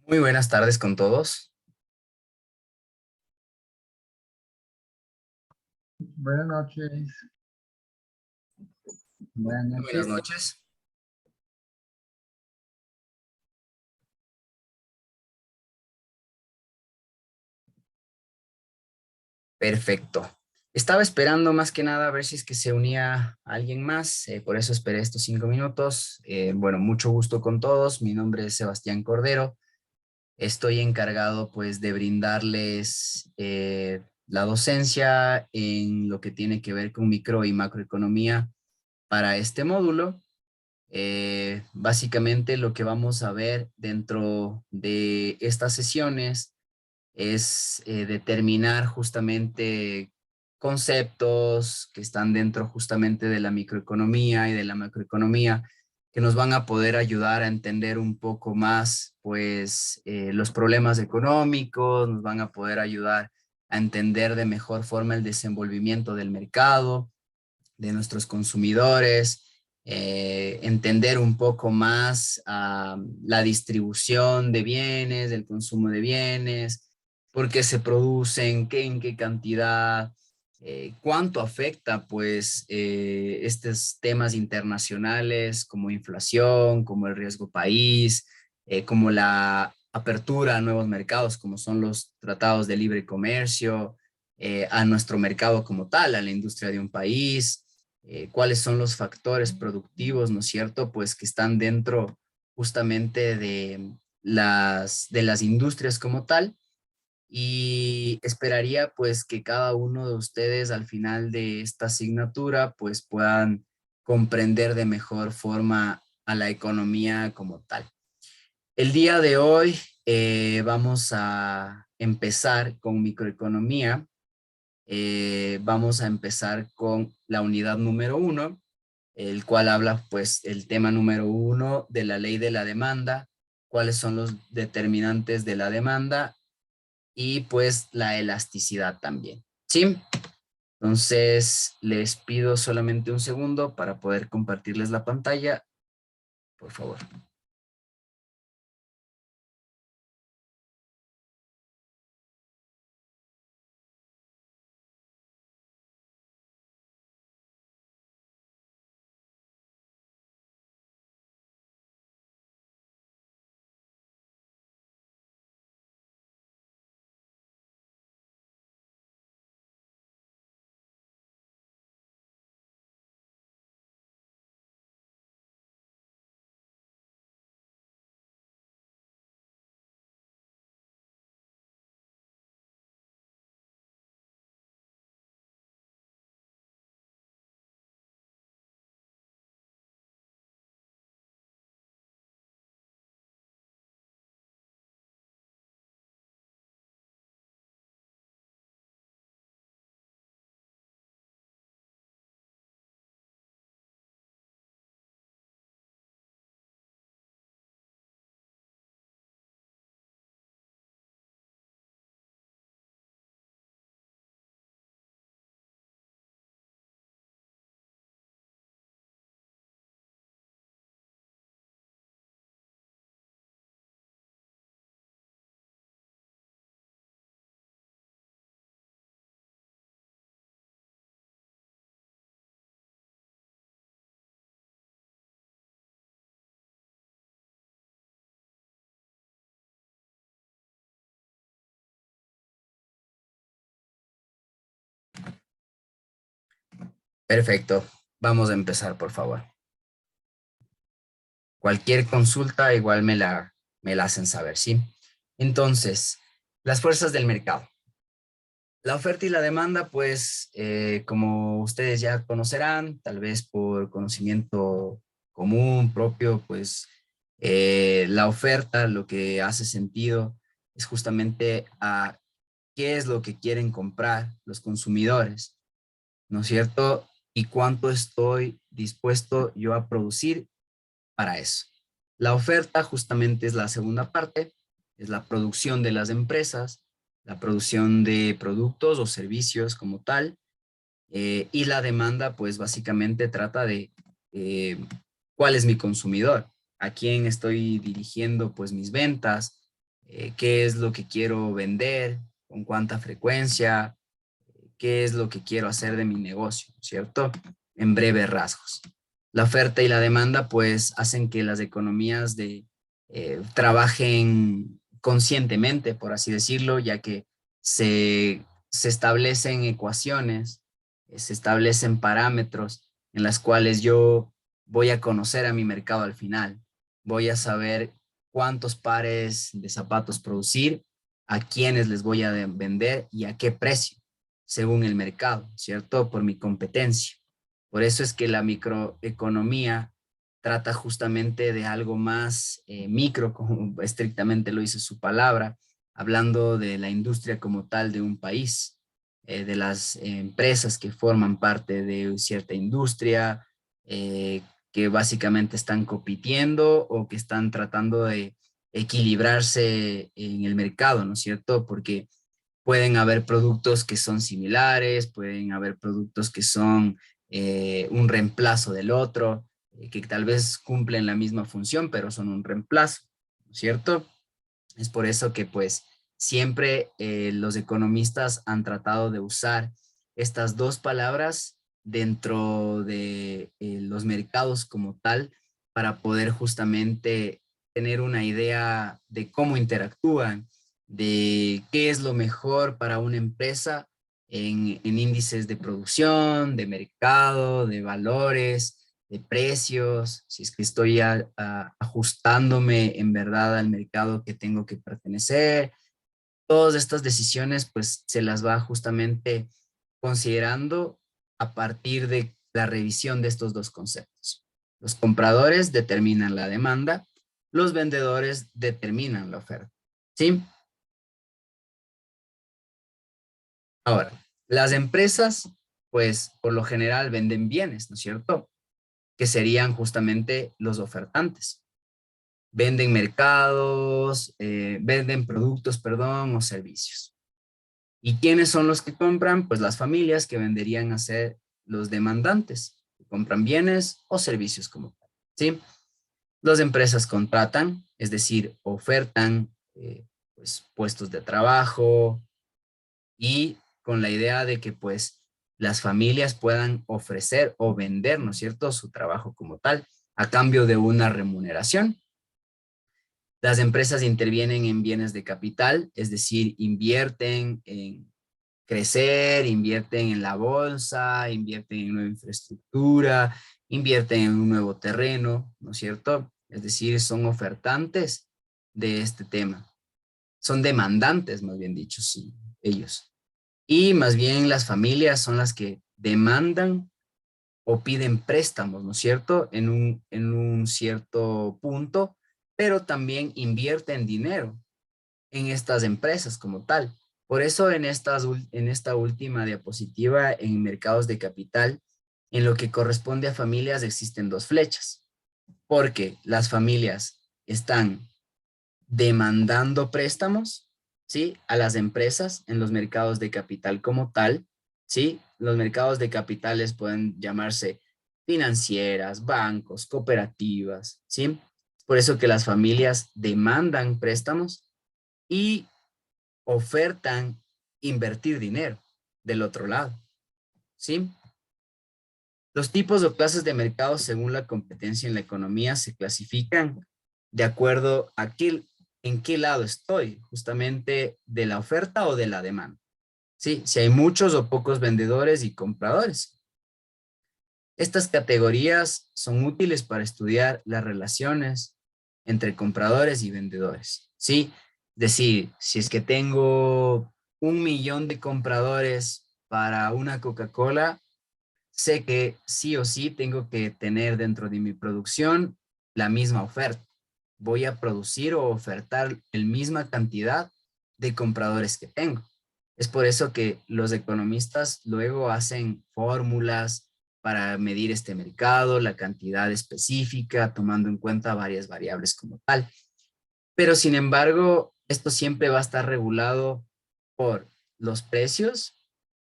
Muy buenas tardes con todos. Buenas noches. Buenas Buenas noches. noches. Perfecto. Estaba esperando más que nada a ver si es que se unía alguien más, por eso esperé estos 5 minutos. Bueno, mucho gusto con todos. Mi nombre es Sebastián Cordero. Estoy encargado pues de brindarles la docencia en lo que tiene que ver con micro y macroeconomía para este módulo. Básicamente lo que vamos a ver dentro de estas sesiones es determinar justamente conceptos que están dentro justamente de la microeconomía y de la macroeconomía que nos van a poder ayudar a entender un poco más pues los problemas económicos, nos van a poder ayudar a entender de mejor forma el desenvolvimiento del mercado, de nuestros consumidores, entender un poco más la distribución de bienes, el consumo de bienes, por qué se producen, en qué cantidad, cuánto afecta pues estos temas internacionales como inflación, como el riesgo país, como la apertura a nuevos mercados como son los tratados de libre comercio, a nuestro mercado como tal, a la industria de un país, cuáles son los factores productivos, ¿no es cierto? Pues que están dentro justamente de las industrias como tal. Y esperaría pues que cada uno de ustedes al final de esta asignatura pues puedan comprender de mejor forma a la economía como tal. El día de hoy vamos a empezar con microeconomía. Vamos a empezar con la unidad número 1, el cual habla pues el tema número 1 de la ley de la demanda, cuáles son los determinantes de la demanda y pues la elasticidad también. ¿Sí? Entonces les pido solamente un segundo para poder compartirles la pantalla, por favor. Perfecto. Vamos a empezar, por favor. Cualquier consulta igual me la hacen saber, ¿sí? Entonces, las fuerzas del mercado. La oferta y la demanda, pues, como ustedes ya conocerán, tal vez por conocimiento común, propio, pues, la oferta lo que hace sentido es justamente a qué es lo que quieren comprar los consumidores, ¿no es cierto? Y cuánto estoy dispuesto yo a producir para eso. La oferta justamente es la segunda parte, es la producción de las empresas, la producción de productos o servicios como tal, y la demanda pues básicamente trata de eh, cuál es mi consumidor, a quién estoy dirigiendo pues mis ventas, qué es lo que quiero vender, con cuánta frecuencia, qué es lo que quiero hacer de mi negocio, ¿cierto? En breves rasgos. La oferta y la demanda pues hacen que las economías trabajen conscientemente, por así decirlo, ya que se establecen ecuaciones, se establecen parámetros en las cuales yo voy a conocer a mi mercado al final. Voy a saber cuántos pares de zapatos producir, a quiénes les voy a vender y a qué precio, según el mercado, ¿cierto? Por mi competencia. Por eso es que la microeconomía trata justamente de algo más micro, como estrictamente lo dice su palabra, hablando de la industria como tal de un país, de las empresas que forman parte de cierta industria, que básicamente están compitiendo o que están tratando de equilibrarse en el mercado, ¿no es cierto? Porque pueden haber productos que son similares, pueden haber productos que son un reemplazo del otro, que tal vez cumplen la misma función, pero son un reemplazo, ¿no es cierto? Es por eso que pues siempre los economistas han tratado de usar estas dos palabras dentro de los mercados como tal para poder justamente tener una idea de cómo interactúan, de qué es lo mejor para una empresa en índices de producción, de mercado, de valores, de precios, si es que estoy ajustándome en verdad al mercado que tengo que pertenecer. Todas estas decisiones pues se las va justamente considerando a partir de la revisión de estos dos conceptos. Los compradores determinan la demanda, los vendedores determinan la oferta. ¿Sí? Ahora, las empresas pues por lo general venden bienes, ¿no es cierto? Que serían justamente los ofertantes. Venden mercados, venden productos, perdón, o servicios. ¿Y quiénes son los que compran? Pues las familias que venderían a ser los demandantes, que compran bienes o servicios como tal, ¿sí? Las empresas contratan, es decir, ofertan pues, puestos de trabajo y con la idea de que pues las familias puedan ofrecer o vender, ¿no es cierto?, su trabajo como tal a cambio de una remuneración. Las empresas intervienen en bienes de capital, es decir, invierten en crecer, invierten en la bolsa, invierten en nueva infraestructura, invierten en un nuevo terreno, ¿no es cierto? Es decir, son ofertantes de este tema. Son demandantes, más bien dicho, sí, ellos. Y más bien las familias son las que demandan o piden préstamos, ¿no es cierto? En un cierto punto, pero también invierten dinero en estas empresas como tal. Por eso en esta última diapositiva en mercados de capital, en lo que corresponde a familias existen dos flechas, porque las familias están demandando préstamos, ¿sí? A las empresas en los mercados de capital como tal, ¿sí? Los mercados de capitales pueden llamarse financieras, bancos, cooperativas, ¿sí? Por eso que las familias demandan préstamos y ofertan invertir dinero del otro lado, ¿sí? Los tipos o clases de mercado según la competencia en la economía se clasifican de acuerdo a en qué lado estoy, justamente de la oferta o de la demanda, ¿sí? Si hay muchos o pocos vendedores y compradores. Estas categorías son útiles para estudiar las relaciones entre compradores y vendedores, ¿sí? Es decir, si es que tengo 1 millón de compradores para una Coca-Cola, sé que sí o sí tengo que tener dentro de mi producción la misma oferta. Voy a producir o ofertar la misma cantidad de compradores que tengo. Es por eso que los economistas luego hacen fórmulas para medir este mercado, la cantidad específica, tomando en cuenta varias variables como tal. Pero sin embargo, esto siempre va a estar regulado por los precios,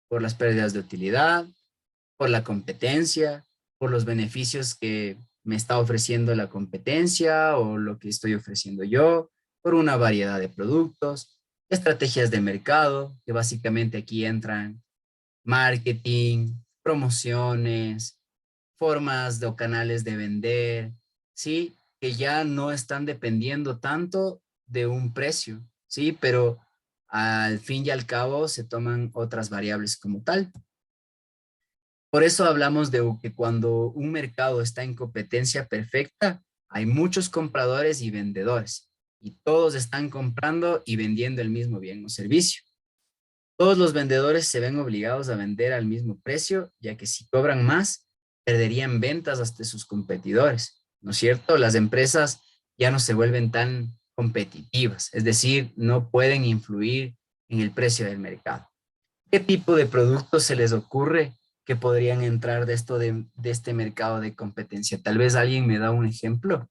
por las pérdidas de utilidad, por la competencia, por los beneficios que me está ofreciendo la competencia o lo que estoy ofreciendo yo, por una variedad de productos, estrategias de mercado, que básicamente aquí entran marketing, promociones, formas de o canales de vender, ¿sí? Que ya no están dependiendo tanto de un precio, ¿sí? Pero al fin y al cabo se toman otras variables como tal. Por eso hablamos de que cuando un mercado está en competencia perfecta, hay muchos compradores y vendedores, y todos están comprando y vendiendo el mismo bien o servicio. Todos los vendedores se ven obligados a vender al mismo precio, ya que si cobran más, perderían ventas hasta sus competidores, ¿no es cierto? Las empresas ya no se vuelven tan competitivas, es decir, no pueden influir en el precio del mercado. ¿Qué tipo de productos se les ocurre que podrían entrar de esto de este mercado de competencia? Tal vez alguien me da un ejemplo.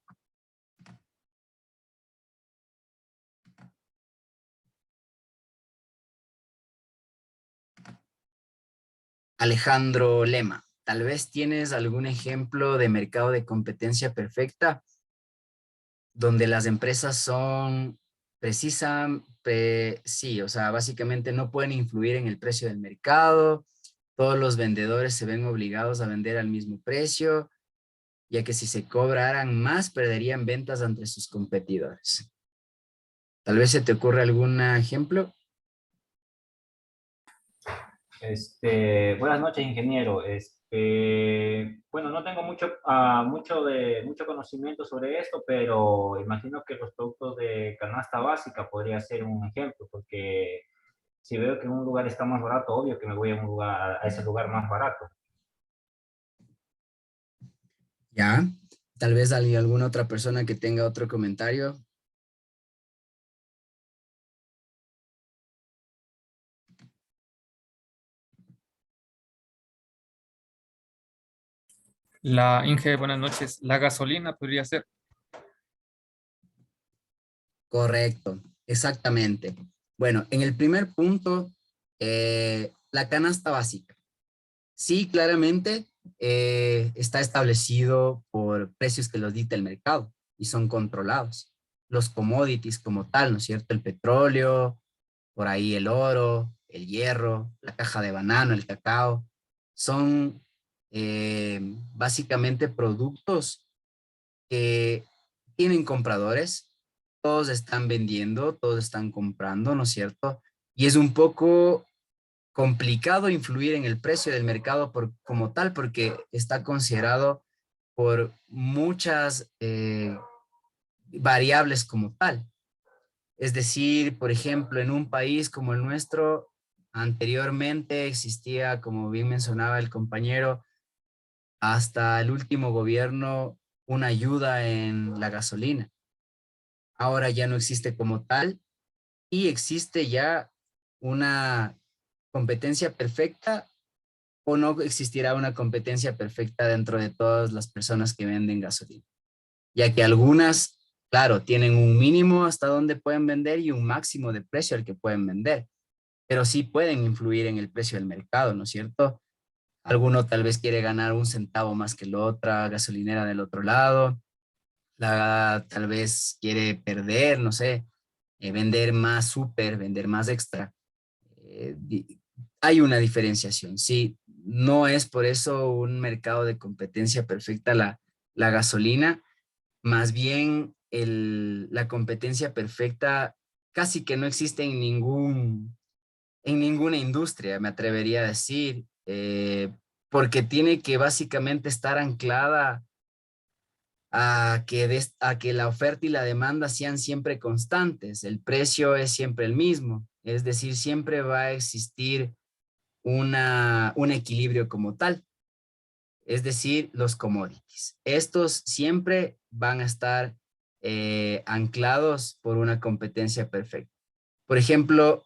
Alejandro Lema, tal vez tienes algún ejemplo de mercado de competencia perfecta donde las empresas son sí, o sea, básicamente no pueden influir en el precio del mercado, todos los vendedores se ven obligados a vender al mismo precio, ya que si se cobraran más, perderían ventas ante sus competidores. Tal vez se te ocurre algún ejemplo. Buenas noches, ingeniero. Bueno, no tengo mucho conocimiento sobre esto, pero imagino que los productos de canasta básica podría ser un ejemplo, porque si veo que un lugar está más barato, obvio que me voy a ese lugar más barato. Ya, tal vez hay alguna otra persona que tenga otro comentario. La Inge, buenas noches. La gasolina podría ser. Correcto, exactamente. Bueno, en el primer punto, la canasta básica. Sí, claramente está establecido por precios que los dicta el mercado y son controlados. Los commodities como tal, ¿no es cierto? El petróleo, por ahí el oro, el hierro, la caja de banano, el cacao, son básicamente productos que tienen compradores, todos están vendiendo, todos están comprando, ¿no es cierto? Y es un poco complicado influir en el precio del mercado como tal, porque está considerado por muchas variables como tal. Es decir, por ejemplo, en un país como el nuestro, anteriormente existía, como bien mencionaba el compañero, hasta el último gobierno, una ayuda en la gasolina. Ahora ya no existe como tal y existe ya una competencia perfecta o no existirá una competencia perfecta dentro de todas las personas que venden gasolina, ya que algunas, claro, tienen un mínimo hasta donde pueden vender y un máximo de precio al que pueden vender, pero sí pueden influir en el precio del mercado, ¿no es cierto? Alguno tal vez quiere ganar un centavo más que la otra gasolinera del otro lado, tal vez quiere perder, no sé, vender más súper, vender más extra. Eh, di- Hay una diferenciación, sí, no es por eso un mercado de competencia perfecta la gasolina, más bien la competencia perfecta casi que no existe en ninguna industria, me atrevería a decir, porque tiene que básicamente estar anclada a que la oferta y la demanda sean siempre constantes, el precio es siempre el mismo, es decir, siempre va a existir un equilibrio como tal, es decir, los commodities. Estos siempre van a estar anclados por una competencia perfecta. Por ejemplo,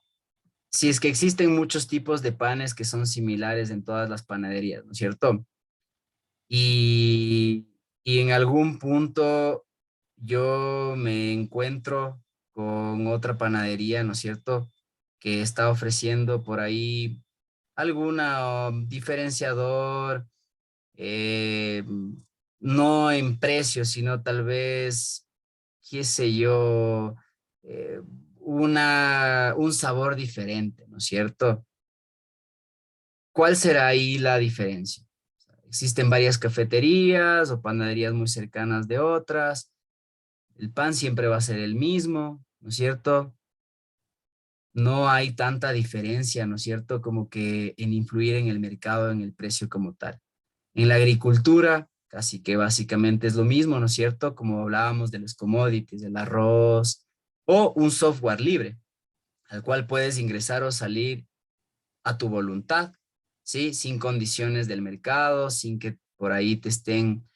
si es que existen muchos tipos de panes que son similares en todas las panaderías, ¿no es cierto? Y, y en algún punto yo me encuentro con otra panadería, ¿no es cierto? Que está ofreciendo por ahí alguna diferenciador, eh, no en precio, sino tal vez, qué sé yo, eh, un sabor diferente, ¿no es cierto? ¿Cuál será ahí la diferencia? Existen varias cafeterías o panaderías muy cercanas de otras. El pan siempre va a ser el mismo, ¿no es cierto? No hay tanta diferencia, ¿no es cierto? Como que en influir en el mercado, en el precio como tal. En la agricultura, casi que básicamente es lo mismo, ¿no es cierto? Como hablábamos de los commodities, del arroz, o un software libre, al cual puedes ingresar o salir a tu voluntad, ¿sí? Sin condiciones del mercado, sin que por ahí te estén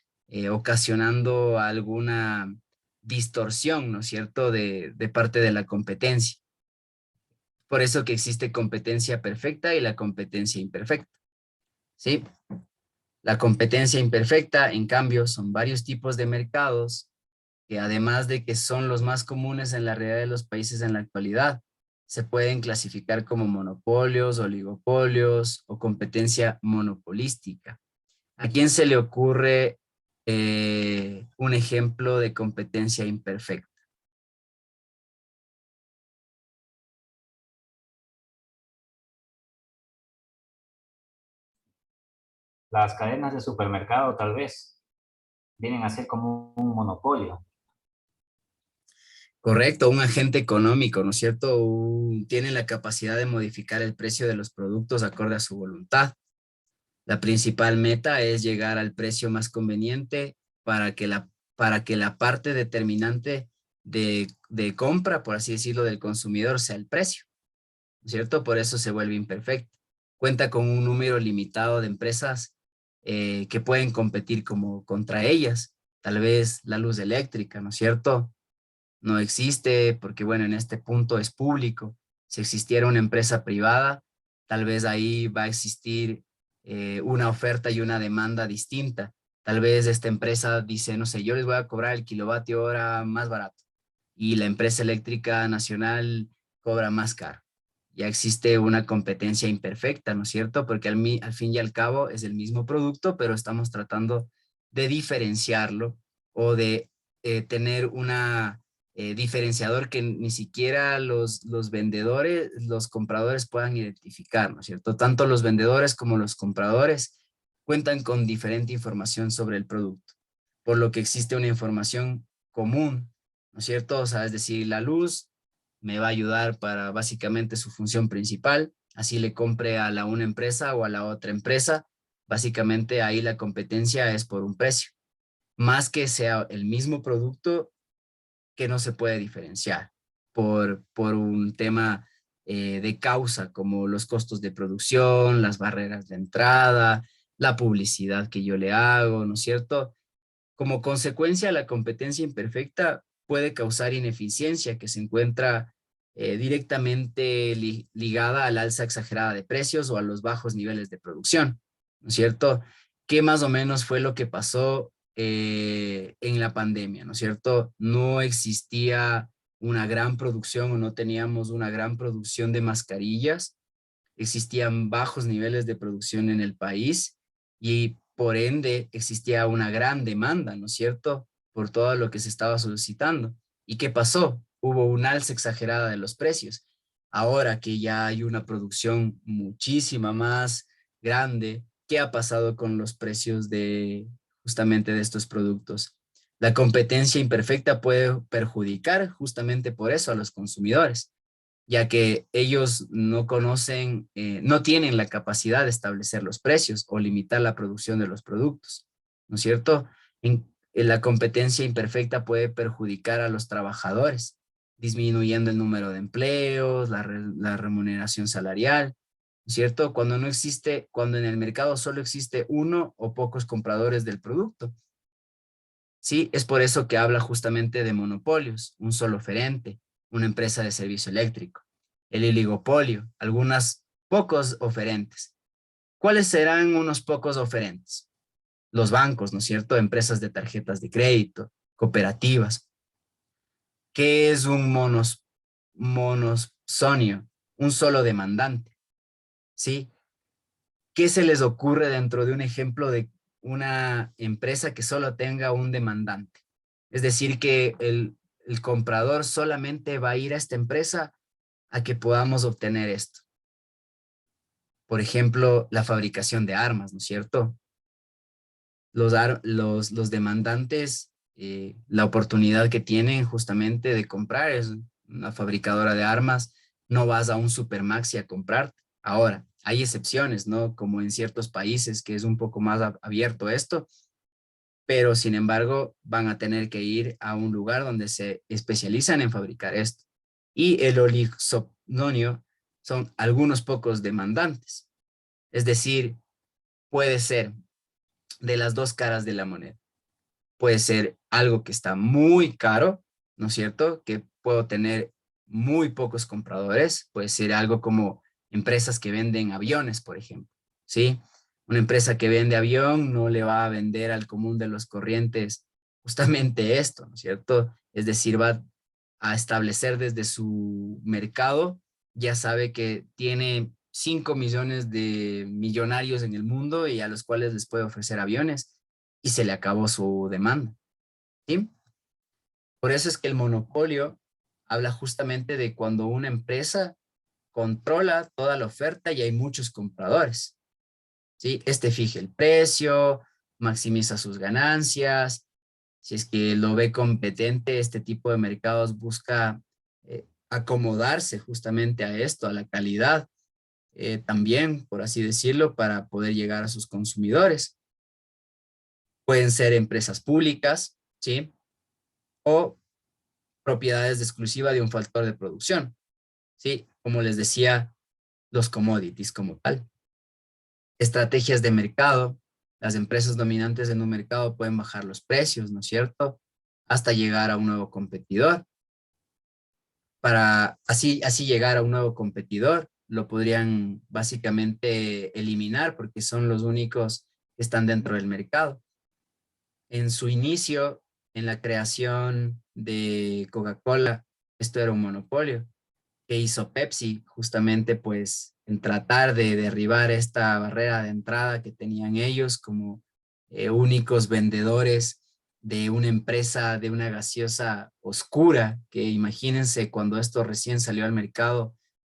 ocasionando alguna distorsión, ¿no es cierto?, de parte de la competencia. Por eso que existe competencia perfecta y la competencia imperfecta, ¿sí? La competencia imperfecta, en cambio, son varios tipos de mercados que además de que son los más comunes en la realidad de los países en la actualidad, se pueden clasificar como monopolios, oligopolios o competencia monopolística. ¿A quién se le ocurre un ejemplo de competencia imperfecta? Las cadenas de supermercado tal vez vienen a ser como un monopolio. Correcto, un agente económico, ¿no es cierto? Tiene la capacidad de modificar el precio de los productos acorde a su voluntad. La principal meta es llegar al precio más conveniente para que la parte determinante de compra, por así decirlo, del consumidor sea el precio, ¿no es cierto? Por eso se vuelve imperfecto. Cuenta con un número limitado de empresas que pueden competir como contra ellas. Tal vez la luz eléctrica, ¿no es cierto? No existe porque, bueno, en este punto es público. Si existiera una empresa privada, tal vez ahí va a existir una oferta y una demanda distinta. Tal vez esta empresa dice, no sé, yo les voy a cobrar el kilovatio hora más barato y la empresa eléctrica nacional cobra más caro. Ya existe una competencia imperfecta, ¿no es cierto? Porque al fin y al cabo es el mismo producto, pero estamos tratando de diferenciarlo o de tener una diferenciador que ni siquiera los vendedores, los compradores puedan identificar, ¿no es cierto? Tanto los vendedores como los compradores cuentan con diferente información sobre el producto, por lo que existe una información común, ¿no es cierto? O sea, es decir, la luz me va a ayudar para básicamente su función principal, así le compre a la una empresa o a la otra empresa, básicamente ahí la competencia es por un precio, más que sea el mismo producto que no se puede diferenciar por un tema de causa, como los costos de producción, las barreras de entrada, la publicidad que yo le hago, ¿no es cierto? Como consecuencia, la competencia imperfecta puede causar ineficiencia que se encuentra directamente ligada al alza exagerada de precios o a los bajos niveles de producción, ¿no es cierto? ¿Qué más o menos fue lo que pasó en la pandemia, ¿no es cierto? No existía una gran producción o no teníamos una gran producción de mascarillas, existían bajos niveles de producción en el país y por ende existía una gran demanda, ¿no es cierto? Por todo lo que se estaba solicitando. ¿Y qué pasó? Hubo un alza exagerada de los precios. Ahora que ya hay una producción muchísima más grande, ¿qué ha pasado con los precios de justamente de estos productos? La competencia imperfecta puede perjudicar justamente por eso a los consumidores, ya que ellos no conocen, no tienen la capacidad de establecer los precios o limitar la producción de los productos, ¿no es cierto? En la competencia imperfecta puede perjudicar a los trabajadores, disminuyendo el número de empleos, la remuneración salarial, ¿no es cierto? Cuando no existe, cuando en el mercado solo existe uno o pocos compradores del producto. Sí, es por eso que habla justamente de monopolios, un solo oferente, una empresa de servicio eléctrico, el oligopolio, algunos pocos oferentes. ¿Cuáles serán unos pocos oferentes? Los bancos, ¿no es cierto? Empresas de tarjetas de crédito, cooperativas. ¿Qué es un monosonio? Un solo demandante, ¿sí? ¿Qué se les ocurre dentro de un ejemplo de una empresa que solo tenga un demandante? Es decir, que el comprador solamente va a ir a esta empresa a que podamos obtener esto. Por ejemplo, la fabricación de armas, ¿no es cierto? Los demandantes, la oportunidad que tienen justamente de comprar es una fabricadora de armas, no vas a un Supermaxi a comprar. Ahora, hay excepciones, ¿no? Como en ciertos países que es un poco más abierto esto, pero sin embargo van a tener que ir a un lugar donde se especializan en fabricar esto. Y el oligosonio son algunos pocos demandantes. Es decir, puede ser de las dos caras de la moneda. Puede ser algo que está muy caro, ¿no es cierto? Que puedo tener muy pocos compradores. Puede ser algo como empresas que venden aviones, por ejemplo, ¿sí? Una empresa que vende avión no le va a vender al común de los corrientes justamente esto, ¿no es cierto? Es decir, va a establecer desde su mercado, ya sabe que tiene 5 millones de millonarios en el mundo y a los cuales les puede ofrecer aviones y se le acabó su demanda, ¿sí? Por eso es que el monopolio habla justamente de cuando una empresa controla toda la oferta y hay muchos compradores, ¿sí? Este fija el precio, maximiza sus ganancias. Si es que lo ve competente, este tipo de mercados busca acomodarse justamente a esto, a la calidad, también, por así decirlo, para poder llegar a sus consumidores. Pueden ser empresas públicas, ¿sí? O propiedades exclusivas de un factor de producción, ¿sí? Como les decía, los commodities como tal. Estrategias de mercado. Las empresas dominantes en un mercado pueden bajar los precios, ¿no es cierto? Hasta llegar a un nuevo competidor. Para así llegar a un nuevo competidor, lo podrían básicamente eliminar porque son los únicos que están dentro del mercado. En su inicio, en la creación de Coca-Cola, esto era un monopolio. ¿Qué hizo Pepsi? Justamente pues en tratar de derribar esta barrera de entrada que tenían ellos como únicos vendedores de una empresa, de una gaseosa oscura, que imagínense cuando esto recién salió al mercado,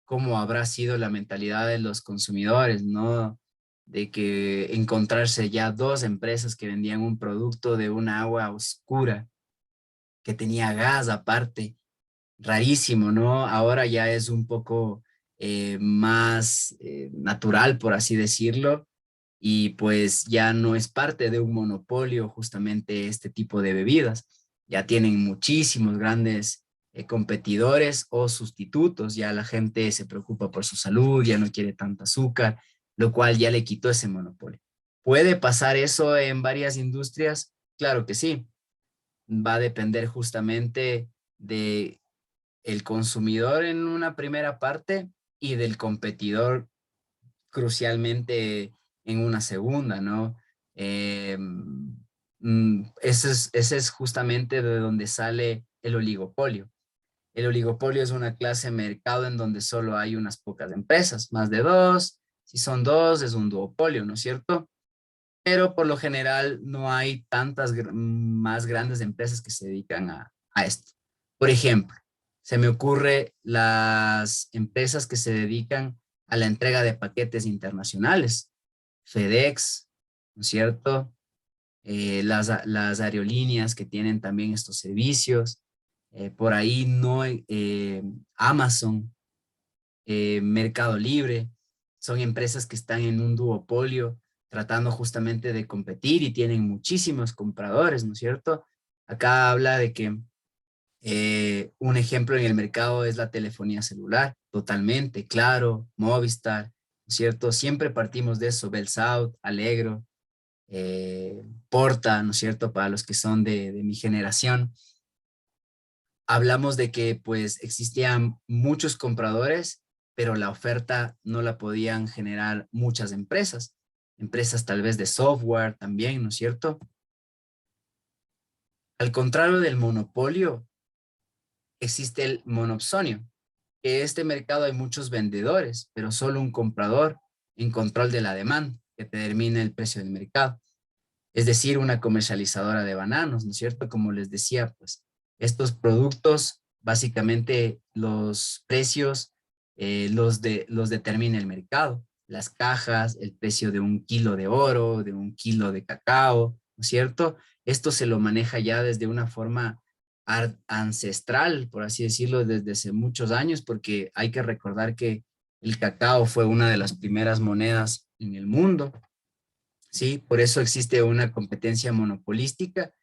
cómo habrá sido la mentalidad de los consumidores, ¿no? De que encontrarse ya dos empresas que vendían un producto de una agua oscura, que tenía gas aparte, rarísimo, ¿no? Ahora ya es un poco más natural, por así decirlo, y pues ya no es parte de un monopolio justamente este tipo de bebidas. Ya tienen muchísimos grandes competidores o sustitutos, ya la gente se preocupa por su salud, ya no quiere tanto azúcar, lo cual ya le quitó ese monopolio. ¿Puede pasar eso en varias industrias? Claro que sí. Va a depender justamente de el consumidor en una primera parte y del competidor crucialmente en una segunda, ¿no? Ese es justamente de donde sale el oligopolio. El oligopolio es una clase de mercado en donde solo hay unas pocas empresas, más de dos. Si son dos, es un duopolio, ¿no es cierto? Pero por lo general no hay tantas más grandes empresas que se dedican a esto. Por ejemplo, se me ocurre las empresas que se dedican a la entrega de paquetes internacionales, FedEx, ¿no es cierto? Las aerolíneas que tienen también estos servicios, por ahí no, Amazon, Mercado Libre, son empresas que están en un duopolio tratando justamente de competir y tienen muchísimos compradores, ¿no es cierto? Acá habla de que un ejemplo en el mercado es la telefonía celular, totalmente, Claro, Movistar, ¿no es cierto? Siempre partimos de eso, Belsouth, Allegro, Porta, ¿no es cierto? Para los que son de mi generación. Hablamos de que pues existían muchos compradores, pero la oferta no la podían generar muchas empresas. Empresas tal vez de software también, ¿no es cierto? Al contrario del monopolio, existe el monopsonio. En este mercado hay muchos vendedores, pero solo un comprador en control de la demanda que determina el precio del mercado. Es decir, una comercializadora de bananos, ¿no es cierto? Como les decía, pues Estos productos, básicamente los precios los determina el mercado. Las cajas, el precio de 1 kilo de oro, de 1 kilo de cacao, ¿no es cierto? Esto se lo maneja ya desde una forma ancestral, por así decirlo, desde hace muchos años, porque hay que recordar que el cacao fue una de las primeras monedas en el mundo, ¿sí? Por eso existe una competencia monopolística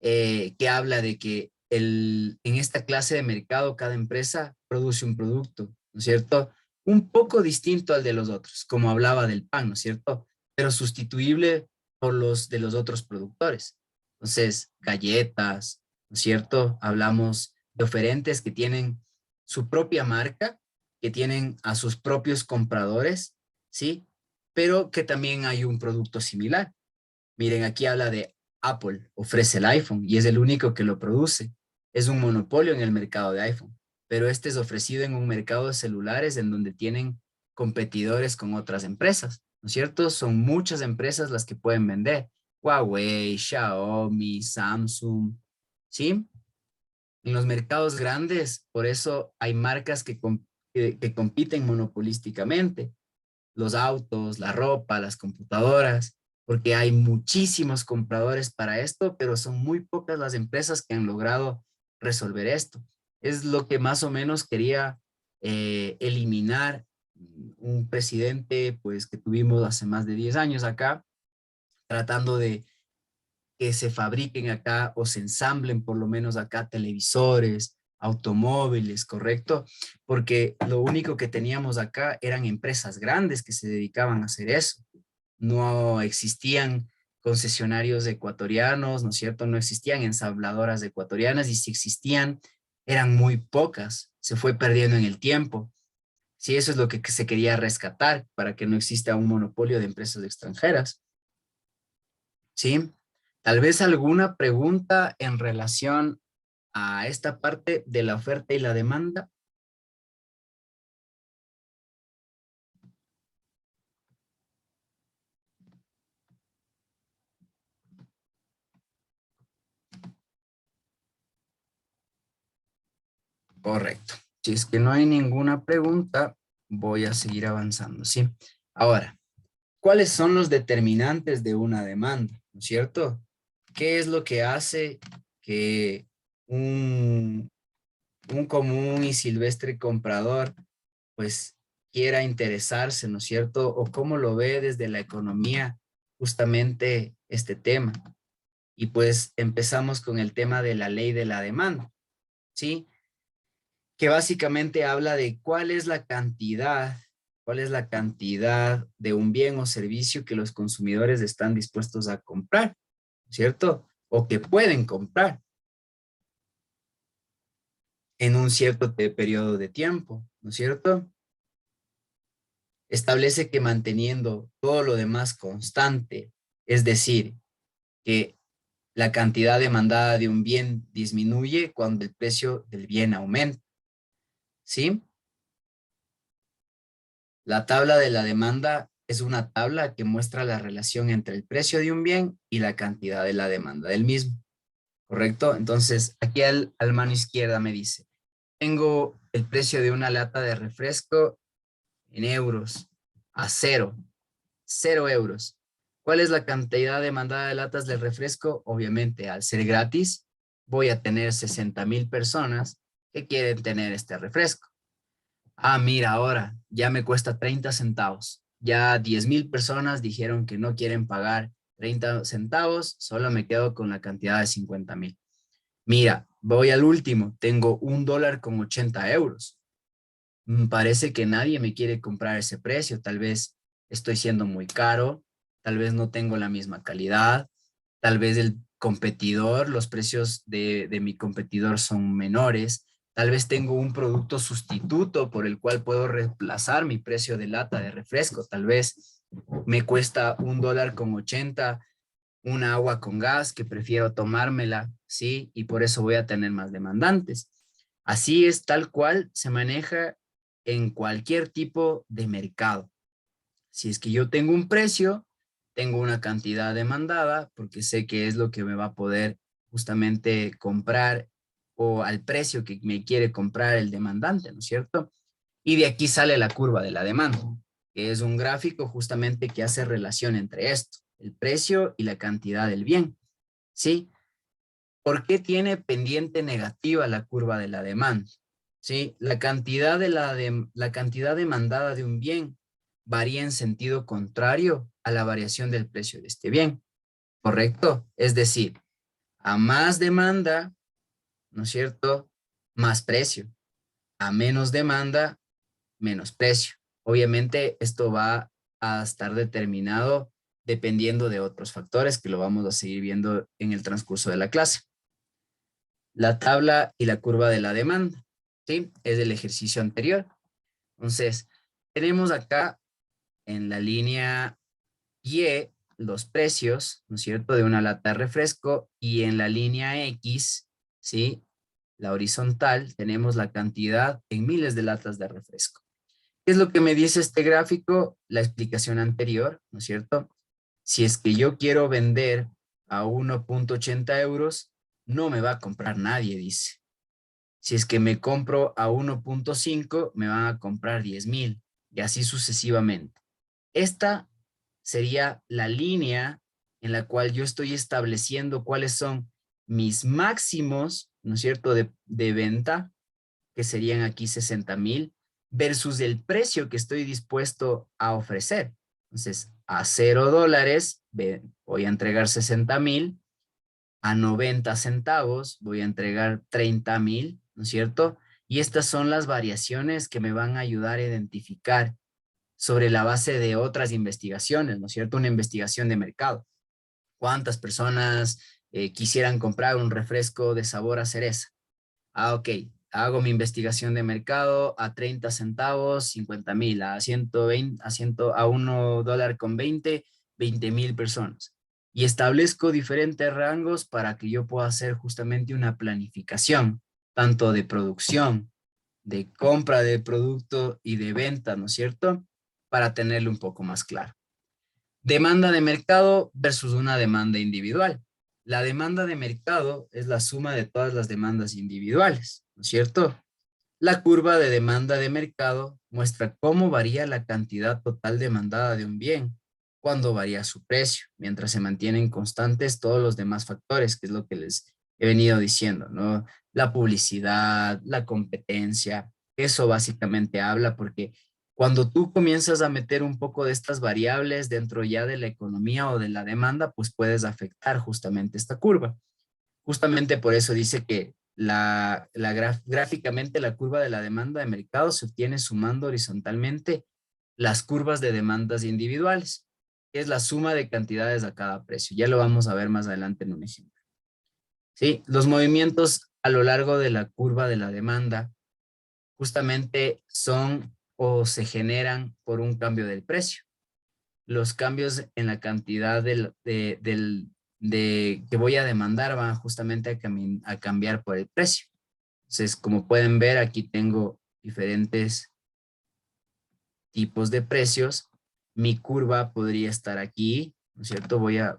que habla de que en esta clase de mercado cada empresa produce un producto, ¿no es cierto? Un poco distinto al de los otros, como hablaba del pan, ¿no es cierto? Pero sustituible por los de los otros productores. Entonces, galletas, ¿no es cierto? Hablamos de oferentes que tienen su propia marca, que tienen a sus propios compradores, ¿sí? Pero que también hay un producto similar. Miren, aquí habla de Apple, ofrece el iPhone y es el único que lo produce. Es un monopolio en el mercado de iPhone, pero este es ofrecido en un mercado de celulares en donde tienen competidores con otras empresas, ¿no es cierto? Son muchas empresas las que pueden vender. Huawei, Xiaomi, Samsung, ¿sí? En los mercados grandes, por eso hay marcas que compiten monopolísticamente, los autos, la ropa, las computadoras, porque hay muchísimos compradores para esto, pero son muy pocas las empresas que han logrado resolver esto. Es lo que más o menos quería eliminar un presidente pues que tuvimos hace más de 10 años acá, tratando de que se fabriquen acá o se ensamblen por lo menos acá televisores, automóviles, ¿correcto? Porque lo único que teníamos acá eran empresas grandes que se dedicaban a hacer eso. No existían concesionarios ecuatorianos, ¿no es cierto? No existían ensambladoras ecuatorianas y si existían, eran muy pocas. Se fue perdiendo en el tiempo. Sí, eso es lo que se quería rescatar para que no exista un monopolio de empresas extranjeras. ¿Sí? Tal vez alguna pregunta en relación a esta parte de la oferta y la demanda. Correcto. Si es que no hay ninguna pregunta, voy a seguir avanzando, ¿sí? Ahora, ¿cuáles son los determinantes de una demanda? ¿No es cierto? ¿Qué es lo que hace que un, un común y silvestre comprador pues quiera interesarse, ¿no es cierto? O cómo lo ve desde la economía justamente este tema. Y pues empezamos con el tema de la ley de la demanda, ¿sí? Que básicamente habla de cuál es la cantidad de un bien o servicio que los consumidores están dispuestos a comprar, ¿cierto? O que pueden comprar en un cierto periodo de tiempo, ¿no es cierto? Establece que manteniendo todo lo demás constante, es decir, que la cantidad demandada de un bien disminuye cuando el precio del bien aumenta, ¿sí? La tabla de la demanda es una tabla que muestra la relación entre el precio de un bien y la cantidad de la demanda del mismo, ¿correcto? Entonces, aquí al mano izquierda me dice, tengo el precio de una lata de refresco en euros a 0 euros. ¿Cuál es la cantidad demandada de latas de refresco? Obviamente, al ser gratis, voy a tener 60,000 personas que quieren tener este refresco. Ah, mira, ahora ya me cuesta 30 centavos. Ya 10,000 personas dijeron que no quieren pagar 30 centavos, solo me quedo con la cantidad de 50,000. Mira, voy al último, tengo $1,80. Parece que nadie me quiere comprar ese precio. Tal vez estoy siendo muy caro, tal vez no tengo la misma calidad, tal vez el competidor, los precios de mi competidor son menores, tal vez tengo un producto sustituto por el cual puedo reemplazar mi precio de lata de refresco. Tal vez me cuesta $1,80 una agua con gas que prefiero tomármela, ¿sí? Y por eso voy a tener más demandantes. Así es tal cual se maneja en cualquier tipo de mercado. Si es que yo tengo un precio, tengo una cantidad demandada porque sé que es lo que me va a poder justamente comprar o al precio que me quiere comprar el demandante, ¿no es cierto? Y de aquí sale la curva de la demanda, que es un gráfico justamente que hace relación entre esto, el precio y la cantidad del bien, ¿sí? ¿Por qué tiene pendiente negativa la curva de la demanda? ¿Sí? La cantidad la cantidad demandada de un bien varía en sentido contrario a la variación del precio de este bien, ¿correcto? Es decir, a más demanda, ¿no es cierto? Más precio. A menos demanda, menos precio. Obviamente esto va a estar determinado dependiendo de otros factores que lo vamos a seguir viendo en el transcurso de la clase. La tabla y la curva de la demanda, ¿sí? Es del ejercicio anterior. Entonces, tenemos acá en la línea Y los precios, ¿no es cierto?, de una lata de refresco, y en la línea X, ¿sí?, la horizontal, tenemos la cantidad en miles de latas de refresco. ¿Qué es lo que me dice este gráfico? La explicación anterior, ¿no es cierto? Si es que yo quiero vender a 1.80 euros, no me va a comprar nadie, dice. Si es que me compro a 1.5, me van a comprar 10,000 y así sucesivamente. Esta sería la línea en la cual yo estoy estableciendo cuáles son mis máximos, ¿no es cierto?, de venta, que serían aquí 60,000, versus el precio que estoy dispuesto a ofrecer. Entonces, a $0 voy a entregar 60,000, a 90 centavos voy a entregar 30,000, ¿no es cierto? Y estas son las variaciones que me van a ayudar a identificar sobre la base de otras investigaciones, ¿no es cierto? Una investigación de mercado. ¿Cuántas personas quisieran comprar un refresco de sabor a cereza? Ah, ok. Hago mi investigación de mercado a 30 centavos, 50,000, a 120, a $1.20, 20,000 personas. Y establezco diferentes rangos para que yo pueda hacer justamente una planificación, tanto de producción, de compra de producto y de venta, ¿no es cierto? Para tenerlo un poco más claro. Demanda de mercado versus una demanda individual. La demanda de mercado es la suma de todas las demandas individuales, ¿no es cierto? La curva de demanda de mercado muestra cómo varía la cantidad total demandada de un bien, cuando varía su precio, mientras se mantienen constantes todos los demás factores, que es lo que les he venido diciendo, ¿no? La publicidad, la competencia, eso básicamente habla porque cuando tú comienzas a meter un poco de estas variables dentro ya de la economía o de la demanda, pues puedes afectar justamente esta curva. Justamente por eso dice que gráficamente la curva de la demanda de mercado se obtiene sumando horizontalmente las curvas de demandas individuales, que es la suma de cantidades a cada precio. Ya lo vamos a ver más adelante en un ejemplo. ¿Sí? Los movimientos a lo largo de la curva de la demanda justamente son o se generan por un cambio del precio. Los cambios en la cantidad que voy a demandar van justamente a cambiar por el precio. Entonces, como pueden ver, aquí tengo diferentes tipos de precios. Mi curva podría estar aquí, ¿no es cierto? Voy a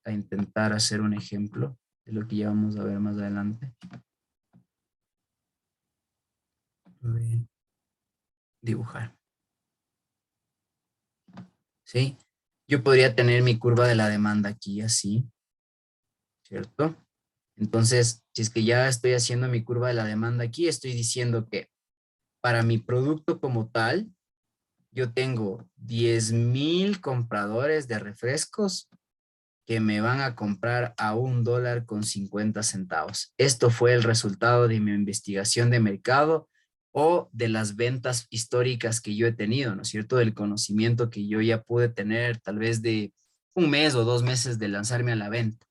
intentar hacer un ejemplo de lo que ya vamos a ver más adelante. Voy a dibujar. ¿Sí? Yo podría tener mi curva de la demanda aquí así, ¿cierto? Entonces, si es que ya estoy haciendo mi curva de la demanda aquí, estoy diciendo que para mi producto como tal, yo tengo 10,000 compradores de refrescos que me van a comprar a $1.50. Esto fue el resultado de mi investigación de mercado o de las ventas históricas que yo he tenido, ¿no es cierto? Del conocimiento que yo ya pude tener tal vez de un mes o 2 meses de lanzarme a la venta.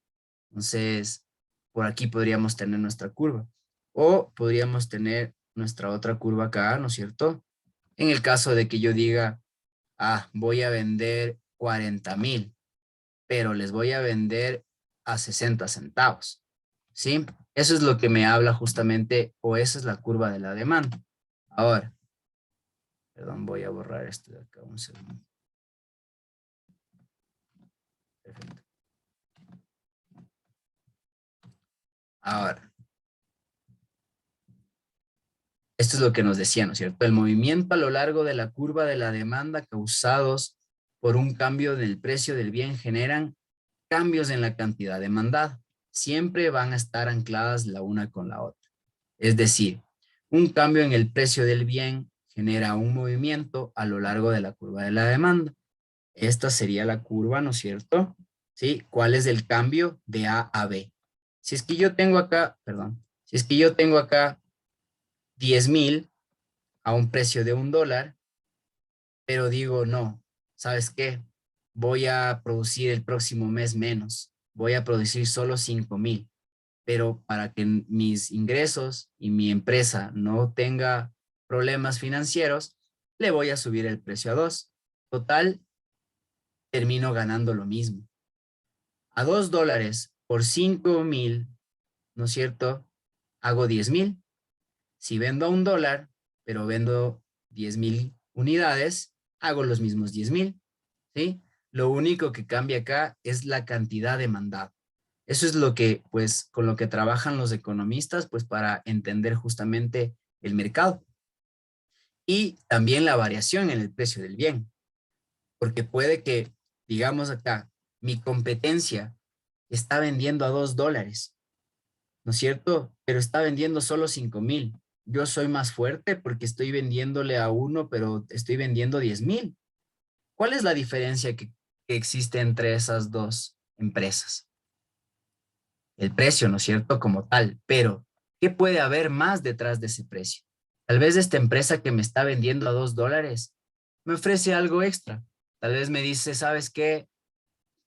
Entonces, por aquí podríamos tener nuestra curva. O podríamos tener nuestra otra curva acá, ¿no es cierto? En el caso de que yo diga, voy a vender 40,000, pero les voy a vender a 60 centavos, ¿sí? Eso es lo que me habla justamente, o esa es la curva de la demanda. Ahora, perdón, voy a borrar esto de acá un segundo. Perfecto. Ahora, Esto es lo que nos decía, ¿no es cierto? El movimiento a lo largo de la curva de la demanda causados por un cambio del precio del bien generan cambios en la cantidad demandada. Siempre van a estar ancladas la una con la otra. Es decir, un cambio en el precio del bien genera un movimiento a lo largo de la curva de la demanda. Esta sería la curva, ¿no es cierto? ¿Sí? ¿Cuál es el cambio de A a B? Si es que yo tengo acá, perdón, si es que yo tengo acá 10,000 a un precio de $1, pero digo, no, ¿sabes qué? Voy a producir el próximo mes menos, voy a producir solo 5,000, pero para que mis ingresos y mi empresa no tenga problemas financieros, le voy a subir el precio a 2. Total, termino ganando lo mismo. A $2 por 5,000, ¿no es cierto? Hago 10,000. Si vendo a $1, pero vendo 10,000 unidades, hago los mismos 10,000, ¿sí? Lo único que cambia acá es la cantidad demandada. Eso es lo que, pues, con lo que trabajan los economistas, pues, para entender justamente el mercado. Y también la variación en el precio del bien. Porque puede que, digamos acá, mi competencia está vendiendo a $2, ¿no es cierto? Pero está vendiendo solo 5,000. Yo soy más fuerte porque estoy vendiéndole a uno, pero estoy vendiendo 10,000. ¿Cuál es la diferencia que existe entre esas dos empresas? El precio, ¿no es cierto? Como tal, pero ¿qué puede haber más detrás de ese precio? Tal vez esta empresa que me está vendiendo a $2 me ofrece algo extra. Tal vez me dice, ¿sabes qué?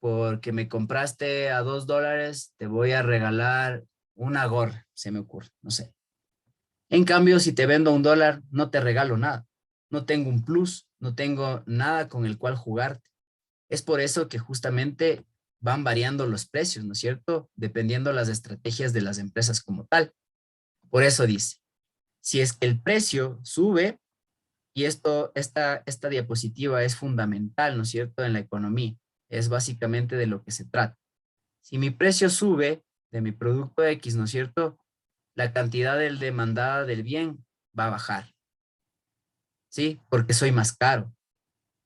Porque me compraste a $2, te voy a regalar una gorra, se me ocurre, no sé. En cambio, si te vendo a $1, no te regalo nada. No tengo un plus, no tengo nada con el cual jugarte. Es por eso que justamente van variando los precios, ¿no es cierto? Dependiendo las estrategias de las empresas como tal. Por eso dice, si es que el precio sube, y esta diapositiva es fundamental, ¿no es cierto?, en la economía. Es básicamente de lo que se trata. Si mi precio sube de mi producto X, ¿no es cierto?, la cantidad del demandada del bien va a bajar, ¿sí? Porque soy más caro.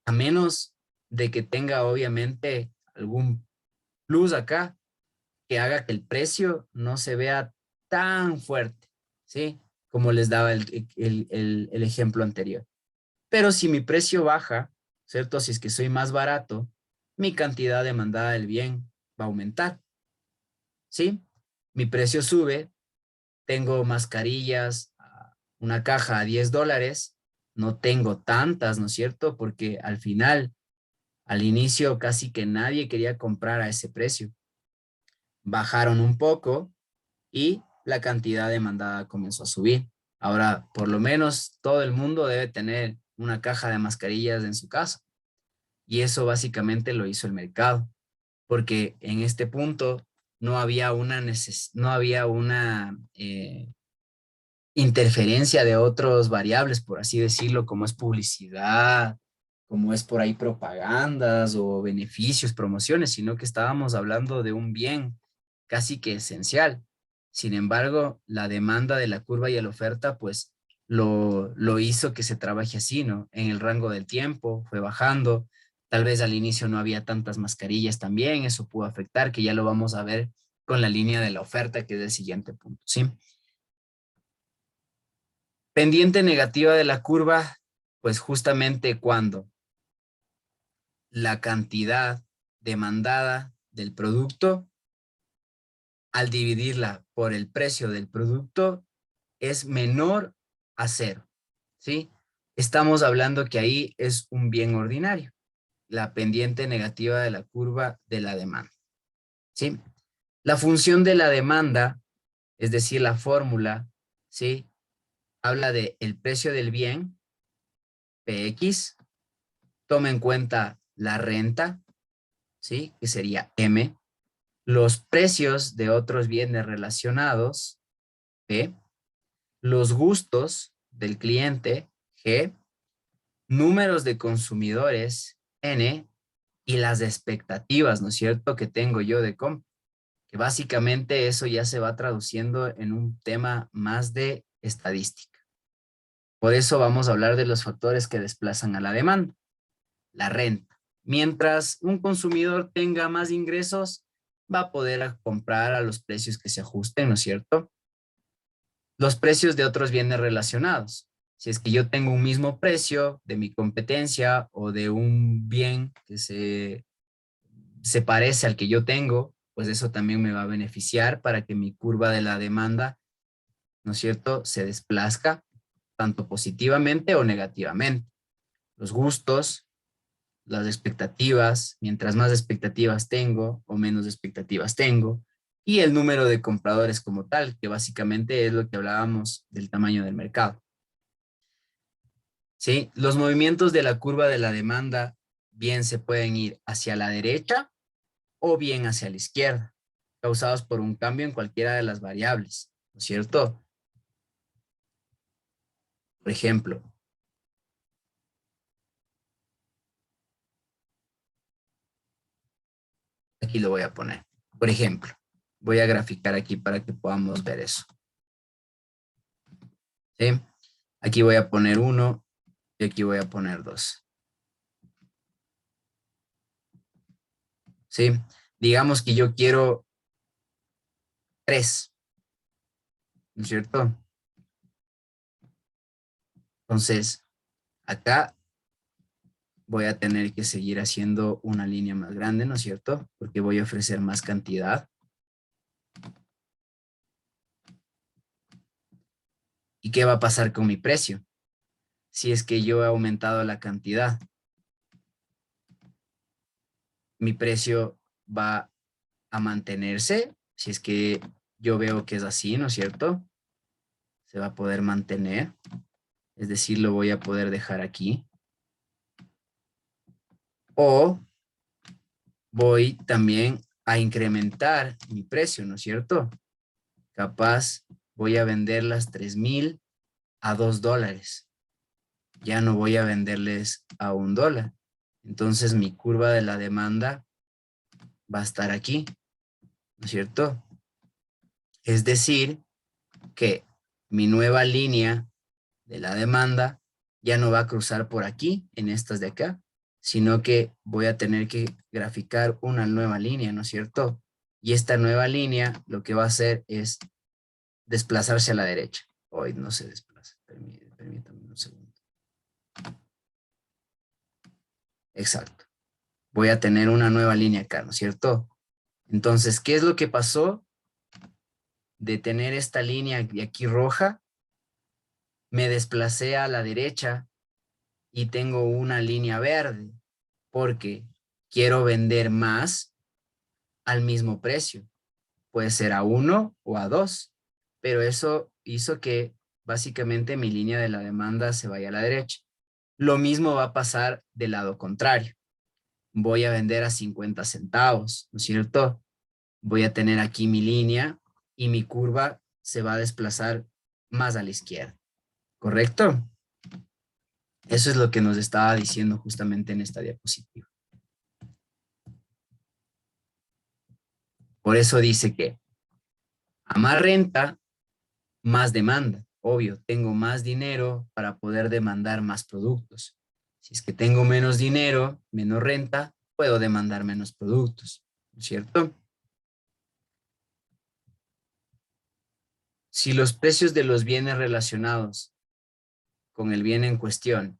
A menos de que tenga obviamente algún plus acá que haga que el precio no se vea tan fuerte, ¿sí? Como les daba el ejemplo anterior. Pero si mi precio baja, ¿cierto? Si es que soy más barato, mi cantidad demandada del bien va a aumentar, ¿sí? Mi precio sube, tengo mascarillas, una caja a $10, no tengo tantas, ¿no es cierto? Porque al final, al inicio casi que nadie quería comprar a ese precio. Bajaron un poco y la cantidad demandada comenzó a subir. Ahora, por lo menos todo el mundo debe tener una caja de mascarillas en su casa. Y eso básicamente lo hizo el mercado, porque en este punto no había una interferencia de otros variables, por así decirlo, como es publicidad, como es por ahí propagandas o beneficios, promociones, sino que estábamos hablando de un bien casi que esencial. Sin embargo, la demanda de la curva y la oferta, pues lo hizo que se trabaje así, ¿no? En el rango del tiempo, fue bajando. Tal vez al inicio no había tantas mascarillas también, eso pudo afectar, que ya lo vamos a ver con la línea de la oferta, que es el siguiente punto, ¿sí? Pendiente negativa de la curva, pues justamente cuando la cantidad demandada del producto, al dividirla por el precio del producto, es menor a 0, ¿sí? Estamos hablando que ahí es un bien ordinario, la pendiente negativa de la curva de la demanda, ¿sí? La función de la demanda, es decir, la fórmula, ¿sí? Habla de el precio del bien, PX, toma en cuenta la renta, ¿sí? Que sería M, los precios de otros bienes relacionados, P, los gustos del cliente, G, números de consumidores, N, y las expectativas, ¿no es cierto?, que tengo yo de compra, que básicamente eso ya se va traduciendo en un tema más de estadística. Por eso vamos a hablar de los factores que desplazan a la demanda. La renta. Mientras un consumidor tenga más ingresos, va a poder comprar a los precios que se ajusten, ¿no es cierto? Los precios de otros bienes relacionados. Si es que yo tengo un mismo precio de mi competencia o de un bien que se parece al que yo tengo, pues eso también me va a beneficiar para que mi curva de la demanda, ¿no es cierto?, se desplazca tanto positivamente o negativamente. Los gustos, las expectativas, mientras más expectativas tengo o menos expectativas tengo, y el número de compradores como tal, que básicamente es lo que hablábamos del tamaño del mercado. ¿Sí? Los movimientos de la curva de la demanda bien se pueden ir hacia la derecha o bien hacia la izquierda, causados por un cambio en cualquiera de las variables, ¿no es cierto? Por ejemplo, aquí lo voy a poner. Por ejemplo, voy a graficar aquí para que podamos ver eso. ¿Sí? Aquí voy a poner 1 y aquí voy a poner 2. ¿Sí? Digamos que yo quiero 3, ¿no es cierto? Entonces, acá voy a tener que seguir haciendo una línea más grande, ¿no es cierto? Porque voy a ofrecer más cantidad. ¿Y qué va a pasar con mi precio? Si es que yo he aumentado la cantidad, mi precio va a mantenerse. Si es que yo veo que es así, ¿no es cierto? Se va a poder mantener. Es decir, lo voy a poder dejar aquí. O voy también a incrementar mi precio, ¿no es cierto? Capaz voy a vender las 3,000 a $2. Ya no voy a venderles a $1. Entonces mi curva de la demanda va a estar aquí, ¿no es cierto? Es decir, que mi nueva línea de la demanda ya no va a cruzar por aquí, en estas de acá, sino que voy a tener que graficar una nueva línea, ¿no es cierto? Y esta nueva línea lo que va a hacer es desplazarse a la derecha. Hoy no se desplaza, permítame un segundo. Exacto. Voy a tener una nueva línea acá, ¿no es cierto? Entonces, ¿qué es lo que pasó? De tener esta línea de aquí roja, me desplacé a la derecha y tengo una línea verde porque quiero vender más al mismo precio. Puede ser a 1 o a 2, pero eso hizo que básicamente mi línea de la demanda se vaya a la derecha. Lo mismo va a pasar del lado contrario. Voy a vender a 50 centavos, ¿no es cierto? Voy a tener aquí mi línea y mi curva se va a desplazar más a la izquierda, ¿correcto? Eso es lo que nos estaba diciendo justamente en esta diapositiva. Por eso dice que a más renta, más demanda. Obvio, tengo más dinero para poder demandar más productos. Si es que tengo menos dinero, menos renta, puedo demandar menos productos, ¿no es cierto? Si los precios de los bienes relacionados con el bien en cuestión,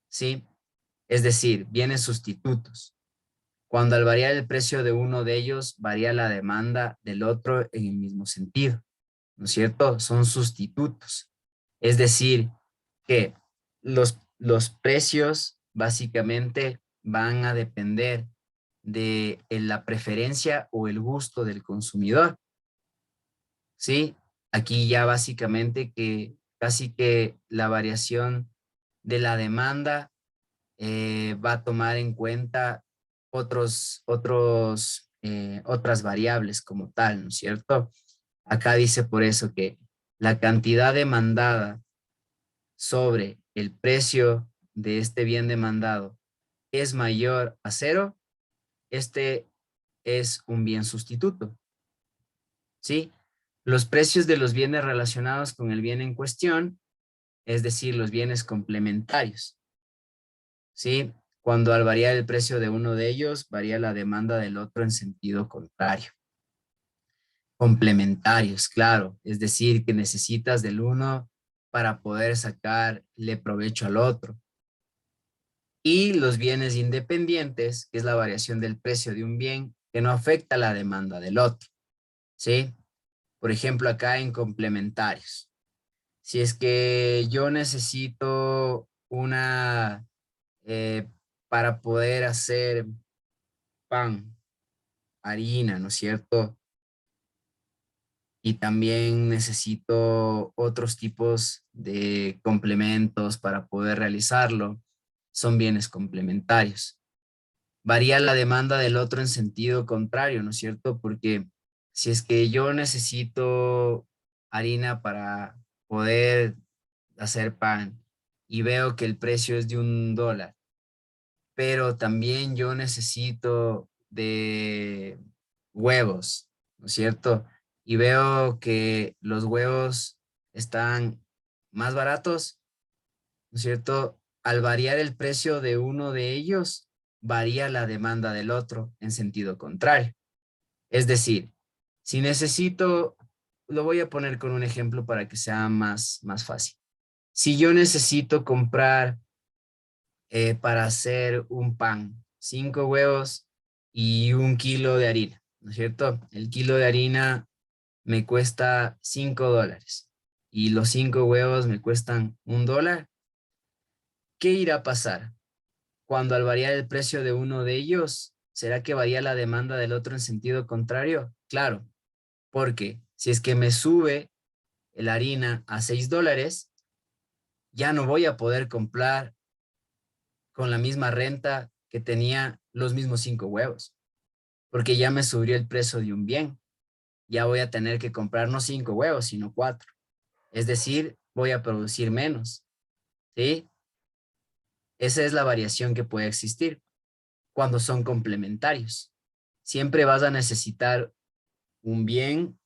¿sí? Es decir, bienes sustitutos. Cuando al variar el precio de uno de ellos, varía la demanda del otro en el mismo sentido, ¿no es cierto? Son sustitutos. Es decir, que los precios básicamente van a depender de la preferencia o el gusto del consumidor, ¿sí? Aquí ya básicamente que casi que la variación de la demanda va a tomar en cuenta otras variables como tal, ¿no es cierto? Acá dice por eso que la cantidad demandada sobre el precio de este bien demandado es mayor a 0, este es un bien sustituto, ¿sí? Los precios de los bienes relacionados con el bien en cuestión es decir, los bienes complementarios, ¿sí? Cuando al variar el precio de uno de ellos, varía la demanda del otro en sentido contrario. Complementarios, claro, es decir, que necesitas del uno para poder sacarle provecho al otro. Y los bienes independientes, que es la variación del precio de un bien que no afecta la demanda del otro, ¿sí? Por ejemplo, acá en complementarios. Si es que yo necesito una, para poder hacer pan, harina, ¿no es cierto? Y también necesito otros tipos de complementos para poder realizarlo. Son bienes complementarios. Varía la demanda del otro en sentido contrario, ¿no es cierto? Porque si es que yo necesito harina para poder hacer pan y veo que el precio es de $1, pero también yo necesito de huevos, ¿no es cierto? Y veo que los huevos están más baratos, ¿no es cierto? Al variar el precio de uno de ellos, varía la demanda del otro en sentido contrario. Es decir, si necesito, lo voy a poner con un ejemplo para que sea más fácil. Si yo necesito comprar para hacer un pan, 5 huevos y 1 kilo de harina, ¿no es cierto? El kilo de harina me cuesta $5 y los 5 huevos me cuestan $1. ¿Qué irá a pasar? Cuando al variar el precio de uno de ellos, ¿será que varía la demanda del otro en sentido contrario? Claro, porque si es que me sube la harina a $6, ya no voy a poder comprar con la misma renta que tenía los mismos 5 huevos, porque ya me subió el precio de un bien. Ya voy a tener que comprar no 5 huevos, sino 4. Es decir, voy a producir menos, ¿sí? Esa es la variación que puede existir cuando son complementarios. Siempre vas a necesitar un bien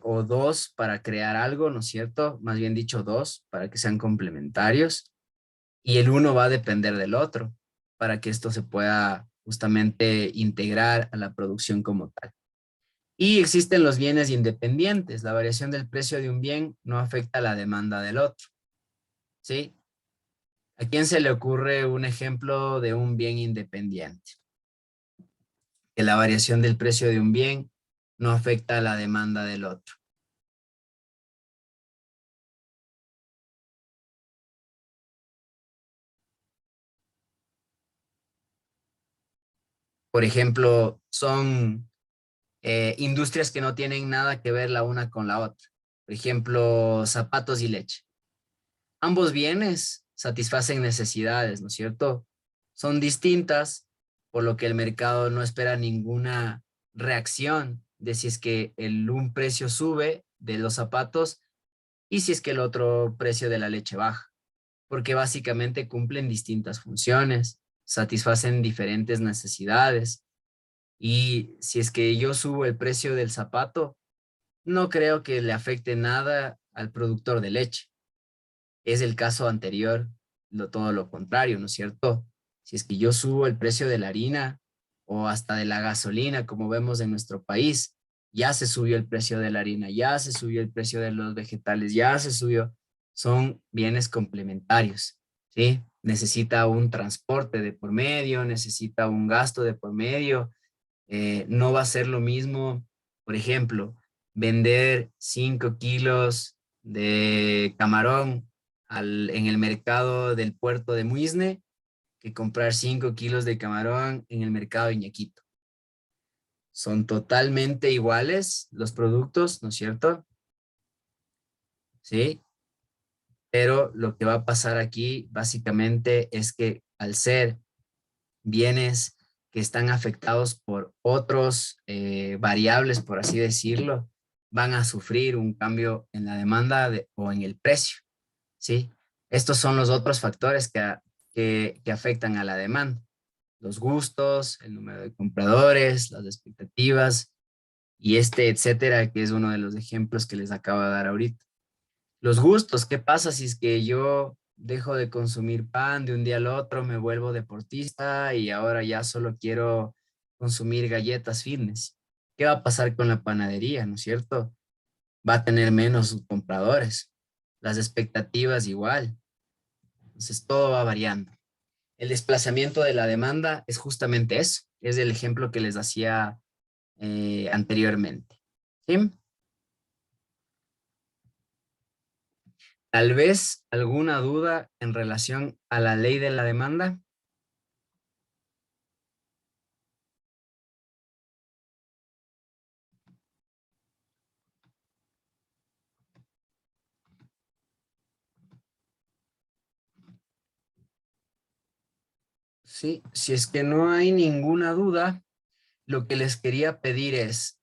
o dos para crear algo, ¿no es cierto? Más bien dicho, dos para que sean complementarios y el uno va a depender del otro para que esto se pueda justamente integrar a la producción como tal. Y existen los bienes independientes. La variación del precio de un bien no afecta la demanda del otro, ¿sí? ¿A quién se le ocurre un ejemplo de un bien independiente? Que la variación del precio de un bien no afecta la demanda del otro. Por ejemplo, son industrias que no tienen nada que ver la una con la otra. Por ejemplo, zapatos y leche. Ambos bienes satisfacen necesidades, ¿no es cierto? Son distintas, por lo que el mercado no espera ninguna reacción de si es que un precio sube de los zapatos y si es que el otro precio de la leche baja, porque básicamente cumplen distintas funciones, satisfacen diferentes necesidades. Y si es que yo subo el precio del zapato, no creo que le afecte nada al productor de leche. Es el caso anterior, todo lo contrario, ¿no es cierto? Si es que yo subo el precio de la harina o hasta de la gasolina, como vemos en nuestro país, ya se subió el precio de la harina, ya se subió el precio de los vegetales, ya se subió. Son bienes complementarios, ¿sí? Necesita un transporte de por medio, necesita un gasto de por medio. No va a ser lo mismo, por ejemplo, vender 5 kilos de camarón en el mercado del puerto de Muisne que comprar 5 kilos de camarón en el mercado de Iñaquito. Son totalmente iguales los productos, ¿no es cierto? Sí, pero lo que va a pasar aquí básicamente es que al ser bienes que están afectados por otros variables, por así decirlo, van a sufrir un cambio en la demanda o en el precio, ¿sí? Estos son los otros factores que afectan a la demanda. Los gustos, el número de compradores, las expectativas y etcétera, que es uno de los ejemplos que les acabo de dar ahorita. Los gustos, ¿qué pasa si es que yo dejo de consumir pan de un día al otro, me vuelvo deportista y ahora ya solo quiero consumir galletas fitness? ¿Qué va a pasar con la panadería, no es cierto? Va a tener menos compradores. Las expectativas igual. Entonces todo va variando. El desplazamiento de la demanda es justamente eso. Es el ejemplo que les hacía anteriormente. ¿Sí? Tal vez alguna duda en relación a la ley de la demanda. Sí, si es que no hay ninguna duda, lo que les quería pedir es,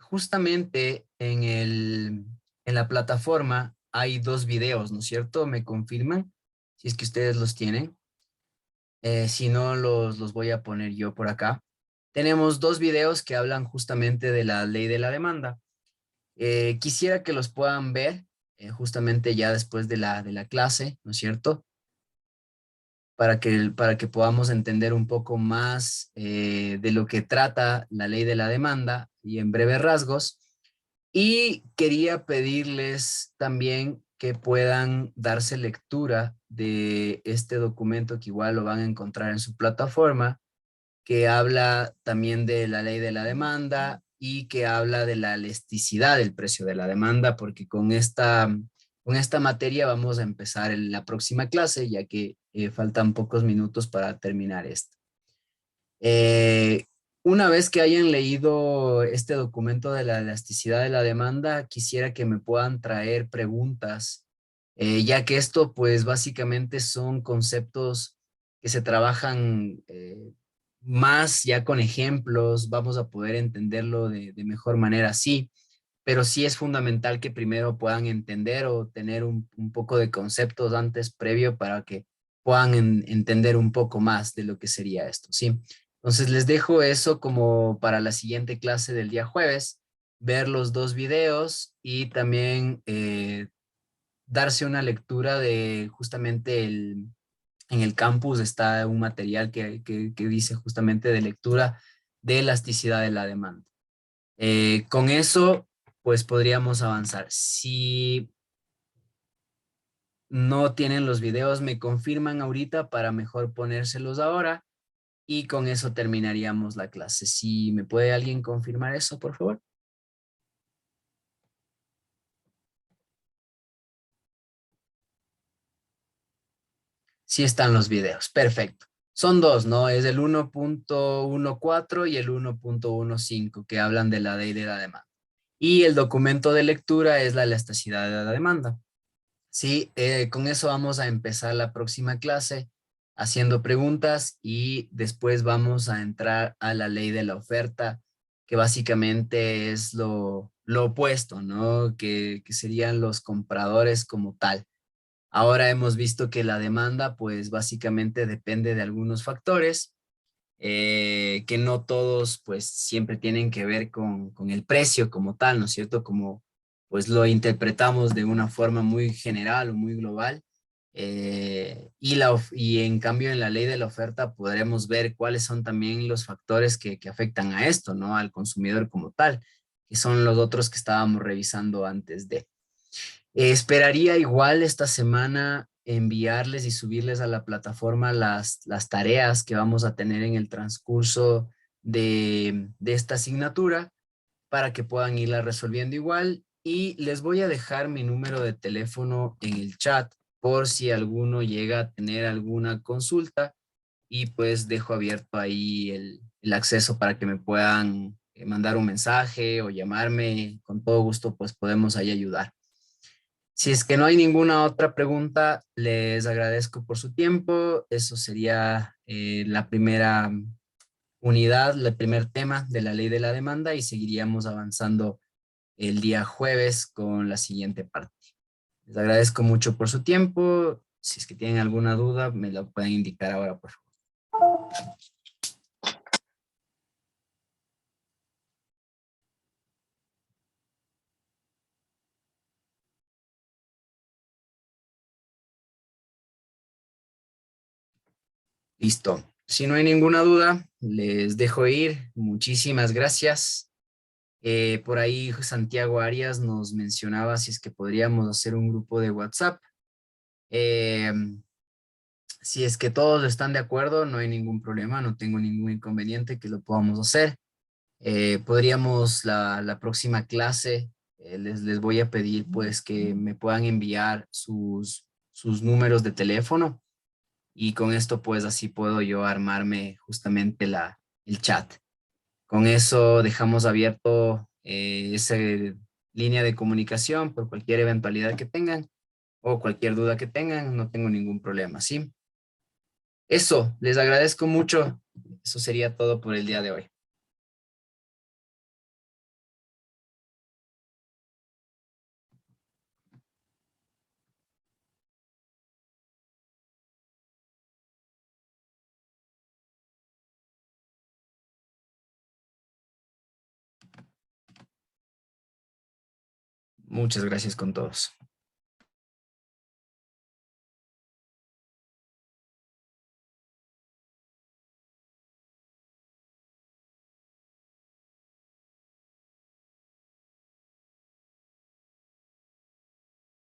justamente en la plataforma hay dos videos, ¿no es cierto? ¿Me confirman? Si es que ustedes los tienen. Si no, los voy a poner yo por acá. Tenemos dos videos que hablan justamente de la ley de la demanda. Quisiera que los puedan ver justamente ya después de la clase, ¿no es cierto? Para que podamos entender un poco más de lo que trata la ley de la demanda y en breves rasgos. Y quería pedirles también que puedan darse lectura de este documento que igual lo van a encontrar en su plataforma, que habla también de la ley de la demanda y que habla de la elasticidad del precio de la demanda, porque con esta materia vamos a empezar en la próxima clase, ya que faltan pocos minutos para terminar esto. Eh, una vez que hayan leído este documento de la elasticidad de la demanda, quisiera que me puedan traer preguntas, ya que esto pues básicamente son conceptos que se trabajan más ya con ejemplos, vamos a poder entenderlo de mejor manera así, pero sí es fundamental que primero puedan entender o tener un poco de conceptos antes previo para que puedan entender un poco más de lo que sería esto, ¿sí? Entonces les dejo eso como para la siguiente clase del día jueves, ver los dos videos y también darse una lectura de justamente en el campus está un material que dice justamente de lectura de elasticidad de la demanda. Con eso, pues podríamos avanzar. Si no tienen los videos, me confirman ahorita para mejor ponérselos ahora y con eso terminaríamos la clase. Si me puede alguien confirmar eso, por favor. Sí están los videos, perfecto. Son dos, ¿no? Es el 1.14 y el 1.15 que hablan de la ley de la demanda. Y el documento de lectura es la elasticidad de la demanda. Sí, con eso vamos a empezar la próxima clase haciendo preguntas y después vamos a entrar a la ley de la oferta, que básicamente es lo opuesto, ¿no? Que serían los compradores como tal. Ahora hemos visto que la demanda, pues básicamente depende de algunos factores, que no todos, pues siempre tienen que ver con el precio como tal, ¿no es cierto? Como pues lo interpretamos de una forma muy general o muy global. Y en cambio en la ley de la oferta podremos ver cuáles son también los factores que afectan a esto, ¿no? Al consumidor como tal, que son los otros que estábamos revisando antes de. Esperaría igual esta semana enviarles y subirles a la plataforma las tareas que vamos a tener en el transcurso de esta asignatura para que puedan irla resolviendo igual. Y les voy a dejar mi número de teléfono en el chat por si alguno llega a tener alguna consulta y pues dejo abierto ahí el acceso para que me puedan mandar un mensaje o llamarme. Con todo gusto pues podemos ahí ayudar. Si es que no hay ninguna otra pregunta, les agradezco por su tiempo. Eso sería la primera unidad, el primer tema de la ley de la demanda y seguiríamos avanzando el día jueves con la siguiente parte. Les agradezco mucho por su tiempo. Si es que tienen alguna duda, me lo pueden indicar ahora, por favor. Listo. Si no hay ninguna duda, les dejo ir. Muchísimas gracias. Por ahí Santiago Arias nos mencionaba si es que podríamos hacer un grupo de WhatsApp. Eh, si es que todos están de acuerdo, no hay ningún problema, no tengo ningún inconveniente que lo podamos hacer. Podríamos la próxima clase, les voy a pedir pues que me puedan enviar sus números de teléfono y con esto pues así puedo yo armarme justamente el chat. Con eso dejamos abierto esa línea de comunicación por cualquier eventualidad que tengan o cualquier duda que tengan, no tengo ningún problema, ¿sí? Eso, les agradezco mucho. Eso sería todo por el día de hoy. Muchas gracias con todos.